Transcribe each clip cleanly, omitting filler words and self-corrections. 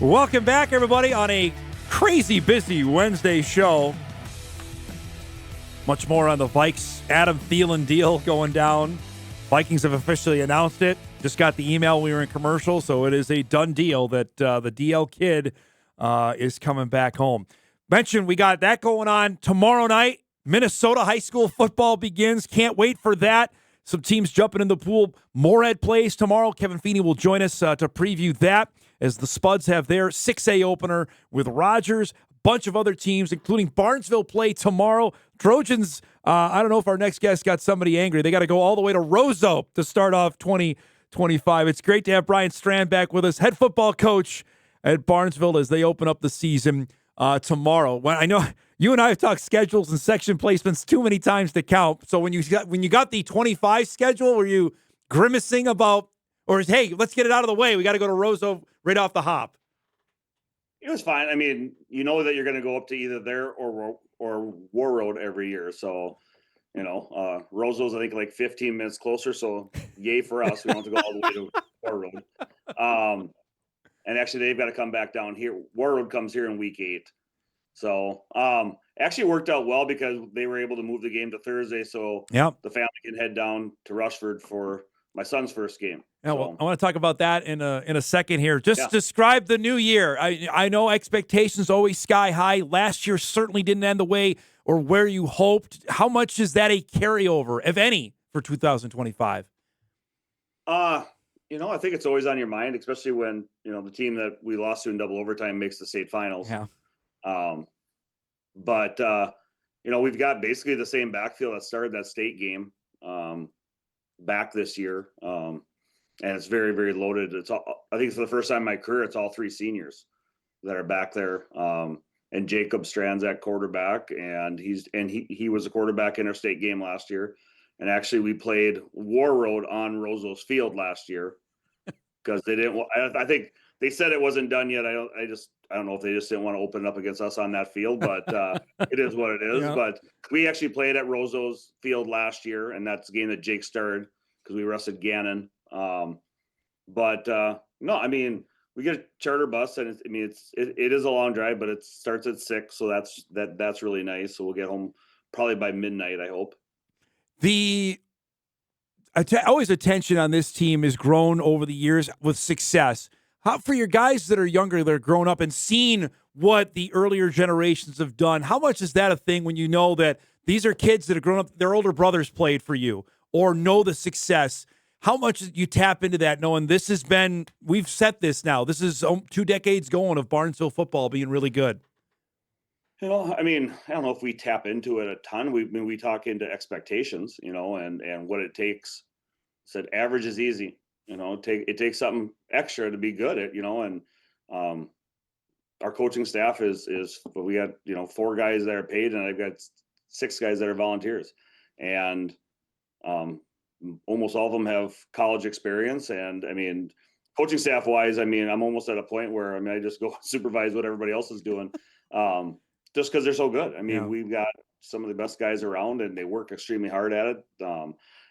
Welcome back, everybody, on a crazy busy Wednesday show. Much more on the Vikes Adam Thielen deal going down. Vikings have officially announced it. Just got the email. We were in commercial, so it is a done deal that the DL kid is coming back home. Mentioned we got that going on tomorrow night. Minnesota high school football begins. Can't wait for that. Some teams jumping in the pool. Moorhead plays tomorrow. Kevin Feeney will join us to preview that as the Spuds have their 6A opener with Rogers. A bunch of other teams, including Barnesville, play tomorrow. Trojans, I don't know if our next guest got somebody angry. They got to go all the way to Roseau to start off 2025. It's great to have Bryan Strand back with us, head football coach at Barnesville, as they open up the season tomorrow. When I know you and I have talked schedules and section placements too many times to count. So when you got the 25 schedule, were you grimacing about, or is, hey, let's get it out of the way, we got to go to Roseau right off the hop? It was fine. I mean, you know that you're going to go up to either there or War Road every year. So, Roseau's, I think, like 15 minutes closer. So, yay for us. We don't have to go all the way to War Road. And actually, they've got to come back down here. War Road comes here in week 8. So, actually worked out well because they were able to move the game to Thursday. So, the family can head down to Rushford for my son's first game. Yeah, well, I want to talk about that in a second here. Just describe the new year. I know expectations always sky high. Last year certainly didn't end the way or where you hoped. How much is that a carryover, if any, for 2025? I think it's always on your mind, especially when, the team that we lost to in double overtime makes the state finals. Yeah. But we've got basically the same backfield that started that state game back this year. And it's very, very loaded. I think for the first time in my career, it's all 3 seniors that are back there. And Jacob Strand's at quarterback, and he was a quarterback in our state game last year. And actually, we played War Road on Roseau's field last year because they didn't. I think they said it wasn't done yet. I don't know if they just didn't want to open it up against us on that field, but it is what it is. Yeah. But we actually played at Roseau's field last year, and that's a game that Jake started because we rested Gannon. No, I mean, we get a charter bus, and it is a long drive, but it starts at 6, so that's really nice. So we'll get home probably by midnight, I hope. Always attention on this team has grown over the years with success. How, for your guys that are younger, that are grown up and seen what the earlier generations have done, how much is that a thing when you know that these are kids that have grown up, their older brothers played for you or know the success? How much you tap into that knowing we've set this now. This is 2 decades going of Barnesville football being really good. I don't know if we tap into it a ton. We talk into expectations, and what it takes. Said average is easy, it takes something extra to be good at, and our coaching staff is we got, 4 guys that are paid, and I've got 6 guys that are volunteers, and almost all of them have college experience. And coaching staff wise, I'm almost at a point where, I just go supervise what everybody else is doing. Just because they're so good. We've got some of the best guys around, and they work extremely hard at it.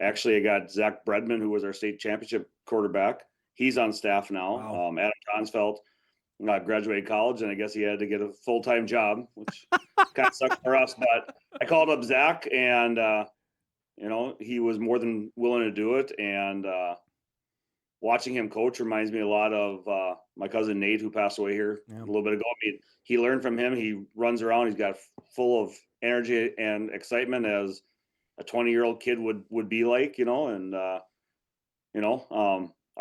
Actually, I got Zach Bredman, who was our state championship quarterback. He's on staff now. Wow. Adam Tonsfeld graduated college, and I guess he had to get a full-time job, which kind of sucks for us. But I called up Zach, and he was more than willing to do it. And watching him coach reminds me a lot of my cousin Nate, who passed away here a little bit ago. He learned from him. He runs around. He's got full of energy and excitement as a 20-year-old kid would be like, and our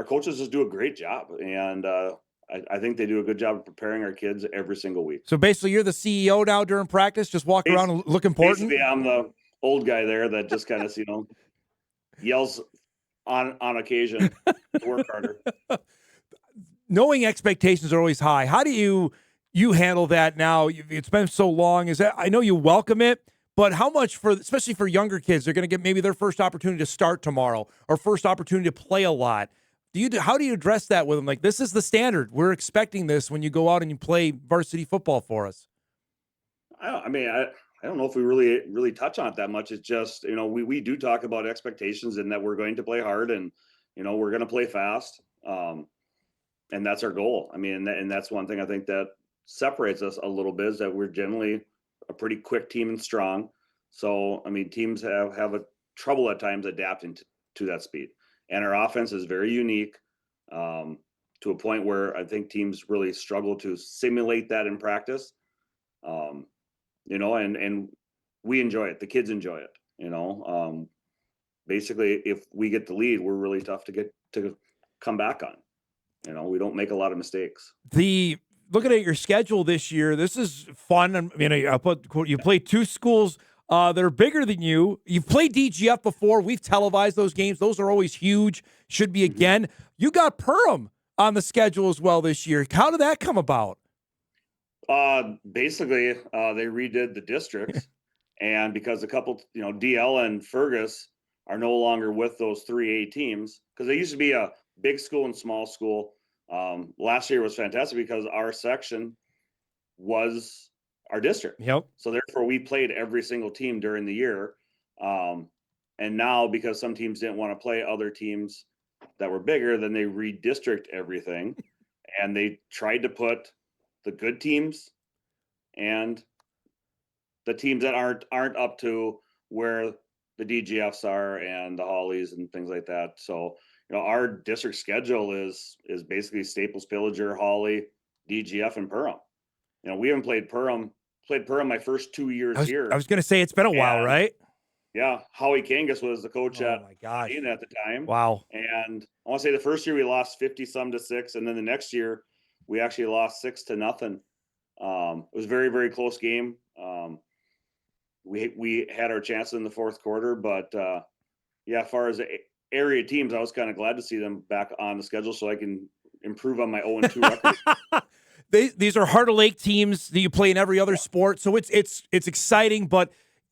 coaches just do a great job. And I think they do a good job of preparing our kids every single week. So basically you're the CEO now during practice, just walk around and look important? Basically, I'm the old guy there that just kind of, yells on occasion to work harder. Knowing expectations are always high. How do you handle that now? It's been so long. I know you welcome it, but how much especially for younger kids, they're going to get maybe their first opportunity to start tomorrow or first opportunity to play a lot. How do you address that with them? Like, this is the standard. We're expecting this when you go out and you play varsity football for us. I don't know if we really touch on it that much. It's just, we do talk about expectations and that we're going to play hard and, we're going to play fast. and that's our goal. I mean, and that's one thing I think that separates us a little bit, is that we're generally a pretty quick team and strong. So, I mean, teams have a trouble at times adapting to that speed. And our offense is very unique, to a point where I think teams really struggle to simulate that in practice. And we enjoy it. The kids enjoy it. Basically, if we get the lead, we're really tough to come back on. We don't make a lot of mistakes. Looking at your schedule this year, this is fun. I mean, you play two schools that are bigger than you. You've played DGF before. We've televised those games. Those are always huge. Should be again. You got Perham on the schedule as well this year. How did that come about? Basically, they redid the districts, and because a couple, DL and Fergus are no longer with those 3A teams, because they used to be a big school and small school. Last year was fantastic because our section was our district. Yep. So therefore we played every single team during the year. And now, because some teams didn't want to play other teams that were bigger, then they redistrict everything. And they tried to put the good teams and the teams that aren't up to where the DGFs are and the Hollies and things like that. So, our district schedule is basically Staples, Pillager, Holly, DGF, and Perham. We haven't played Perham my first 2 years here. I was going to say, it's been a while, right? Yeah. Howie Kangas was the coach at my gosh. at the time. Wow. And I want to say the first year we lost 50-some to 6. And then the next year we actually lost 6-0. It was a very, very close game. We had our chances in the fourth quarter, but as far as the area teams, I was kind of glad to see them back on the schedule so I can improve on my 0-2 record. These are Heart of Lake teams that you play in every other sport, so it's exciting. But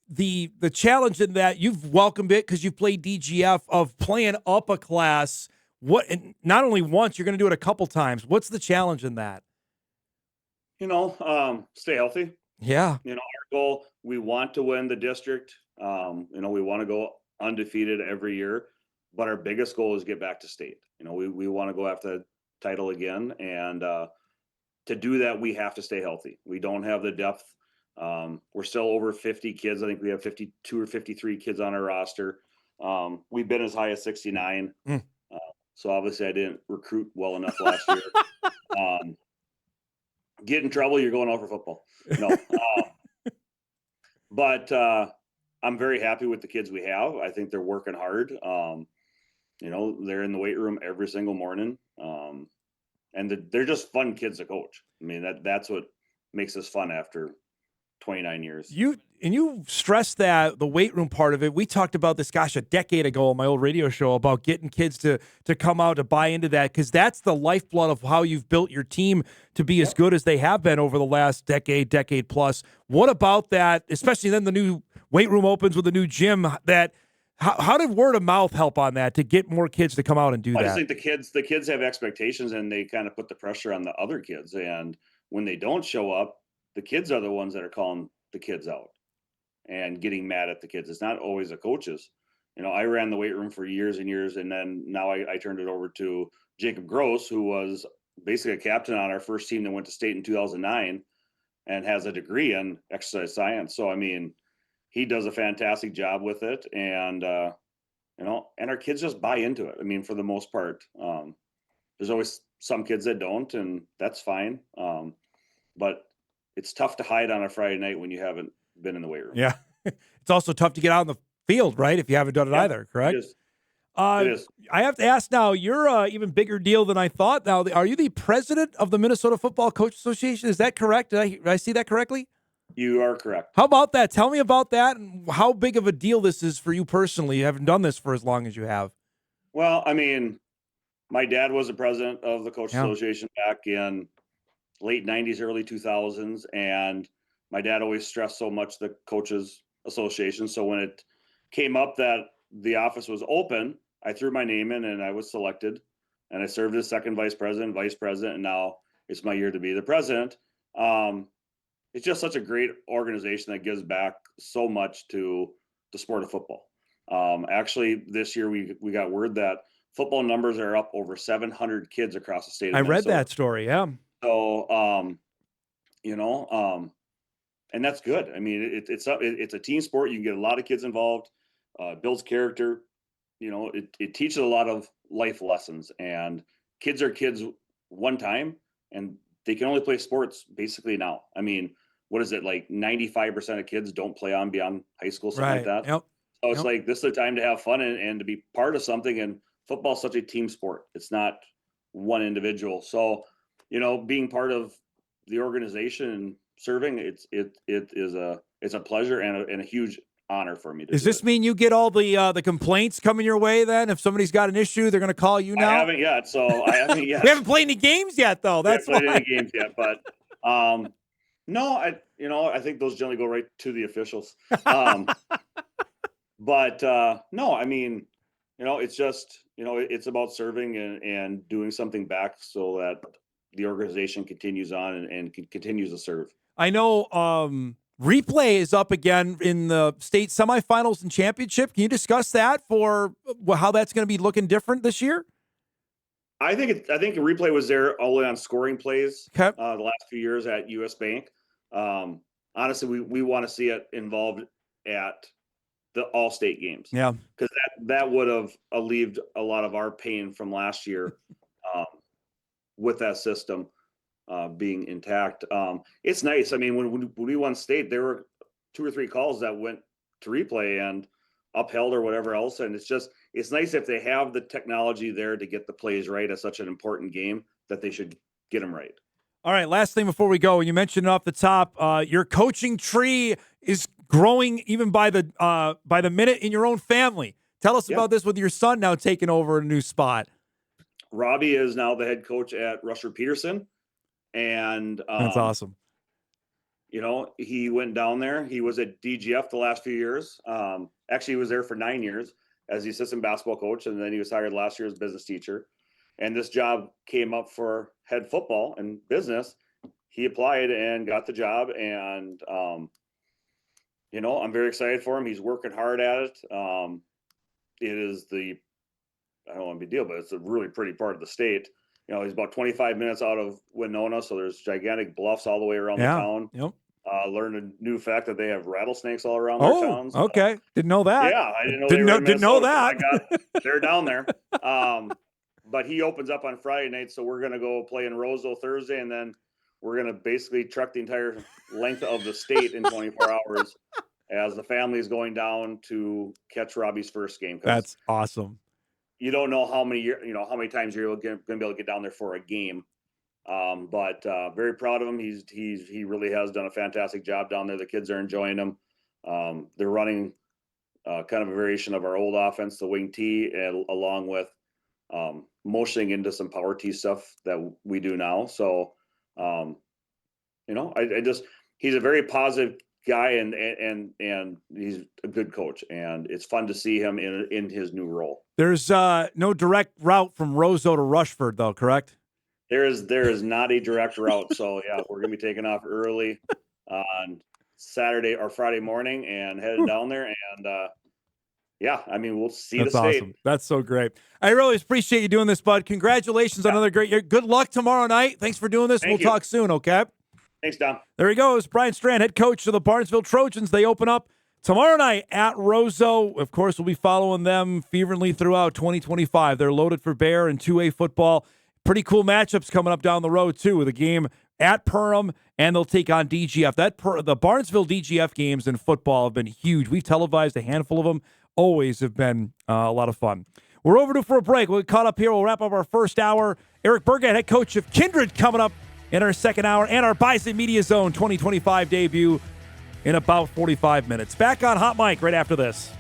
the challenge in that, you've welcomed it because you've played DGF, of playing up a class. And not only once, you're going to do it a couple times. What's the challenge in that? Stay healthy. Yeah. Our goal, we want to win the district. We want to go undefeated every year, but our biggest goal is get back to state. We want to go after the title again. And to do that, we have to stay healthy. We don't have the depth. We're still over 50 kids. I think we have 52 or 53 kids on our roster. We've been as high as 69. So obviously I didn't recruit well enough last year. Get in trouble, you're going over football. No. But I'm very happy with the kids we have. I think they're working hard. They're in the weight room every single morning. And they're just fun kids to coach. I mean, that's what makes us fun after 29 years. You stressed that, the weight room part of it. We talked about this, a decade ago on my old radio show, about getting kids to come out to buy into that, because that's the lifeblood of how you've built your team to be as good as they have been over the last decade plus. What about that, especially then the new weight room opens with a new gym, how did word of mouth help on that to get more kids to come out and do that? I just think the kids have expectations, and they kind of put the pressure on the other kids. And when they don't show up, the kids are the ones that are calling the kids out and getting mad at the kids. It's not always the coaches. I ran the weight room for years and years, and then now I turned it over to Jacob Gross, who was basically a captain on our first team that went to state in 2009 and has a degree in exercise science. So, I mean, he does a fantastic job with it. And, and our kids just buy into it. I mean, for the most part, there's always some kids that don't, and that's fine. But it's tough to hide on a Friday night when you haven't been in the weight room. Yeah. It's also tough to get out in the field, right? If you haven't done it either, correct? It is. It is. I have to ask now, you're an even bigger deal than I thought. Now, are you the president of the Minnesota Football Coach Association? Is that correct? Did I see that correctly? You are correct. How about that? Tell me about that and how big of a deal this is for you personally. You haven't done this for as long as you have. Well, I mean, my dad was the president of the Coach Association back in late 90s, early 2000s. And my dad always stressed so much the Coaches Association. So when it came up that the office was open, I threw my name in and I was selected. And I served as second vice president, and now it's my year to be the president. It's just such a great organization that gives back so much to the sport of football. Actually, this year we got word that football numbers are up over 700 kids across the state of I read Minnesota. that story. Yeah. So, and that's good. I mean, it's a team sport. You can get a lot of kids involved, builds character. It teaches a lot of life lessons, and kids are kids one time, and they can only play sports basically now. I mean, what is it, like 95% of kids don't play on beyond high school, something like that. Yep. So it's like, this is the time to have fun and to be part of something. And football is such a team sport. It's not one individual. So, being part of the organization and serving, it's a pleasure and a huge honor for me. Does this mean you get all the complaints coming your way then? If somebody's got an issue, they're going to call you now? I haven't yet. We haven't played any games yet, though. That's we haven't played any games yet, but no, I think those generally go right to the officials. But no, I mean, it's just, it's about serving and doing something back so that the organization continues on and continues to serve. I know replay is up again in the state semifinals and championship. Can you discuss that for how that's going to be looking different this year? I think replay was there only on scoring plays the last few years at US Bank. Honestly, we want to see it involved at the all-state games. Yeah, because that would have alleviated a lot of our pain from last year with that system being intact. It's nice. I mean, when we won state, there were 2 or 3 calls that went to replay and upheld or whatever else. And it's nice if they have the technology there to get the plays right at such an important game that they should get them right. All right, last thing before we go, you mentioned it off the top, your coaching tree is growing even by the minute in your own family. Tell us about this with your son now taking over a new spot. Robbie is now the head coach at Rushford Peterson, and that's awesome. He went down there. He was at DGF the last few years. Actually, he was there for 9 years as the assistant basketball coach, and then he was hired last year as business teacher. And this job came up for head football and business. He applied and got the job, and I'm very excited for him. He's working hard at it. It is I don't want to be deal, but it's a really pretty part of the state. He's about 25 minutes out of Winona, so there's gigantic bluffs all the way around the town. Yep. Learned a new fact that they have rattlesnakes all around their towns. Okay. Didn't know that. Yeah, I didn't know. Didn't know that. They're down there. But he opens up on Friday night, so we're going to go play in Roseville Thursday, and then we're going to basically trek the entire length of the state in 24 hours as the family is going down to catch Robbie's first game. That's awesome. You don't know how many times you're going to be able to get down there for a game. But very proud of him. He really has done a fantastic job down there. The kids are enjoying him. They're running kind of a variation of our old offense, the wing T, and along with motioning into some power T stuff that we do now. So, he's a very positive guy and he's a good coach, and it's fun to see him in his new role. There's no direct route from Roseau to Rushford though, correct? There is not a direct route. So yeah, we're going to be taking off early on Saturday or Friday morning and heading down there. And we'll see the state. That's awesome. That's so great. I really appreciate you doing this, bud. Congratulations on another great year. Good luck tomorrow night. Thanks for doing this. We'll talk soon, okay? Thanks, Dom. There he goes. Bryan Strand, head coach of the Barnesville Trojans. They open up tomorrow night at Roseau. Of course, we'll be following them fervently throughout 2025. They're loaded for bear in 2A football. Pretty cool matchups coming up down the road, too, with a game at Perham, and they'll take on DGF. The Barnesville DGF games in football have been huge. We've televised a handful of them. Always have been a lot of fun. We're overdue for a break. We'll get caught up here. We'll wrap up our first hour. Eric Burgett, head coach of Kindred, coming up in our second hour, and our Bison Media Zone 2025 debut in about 45 minutes. Back on Hot Mic right after this.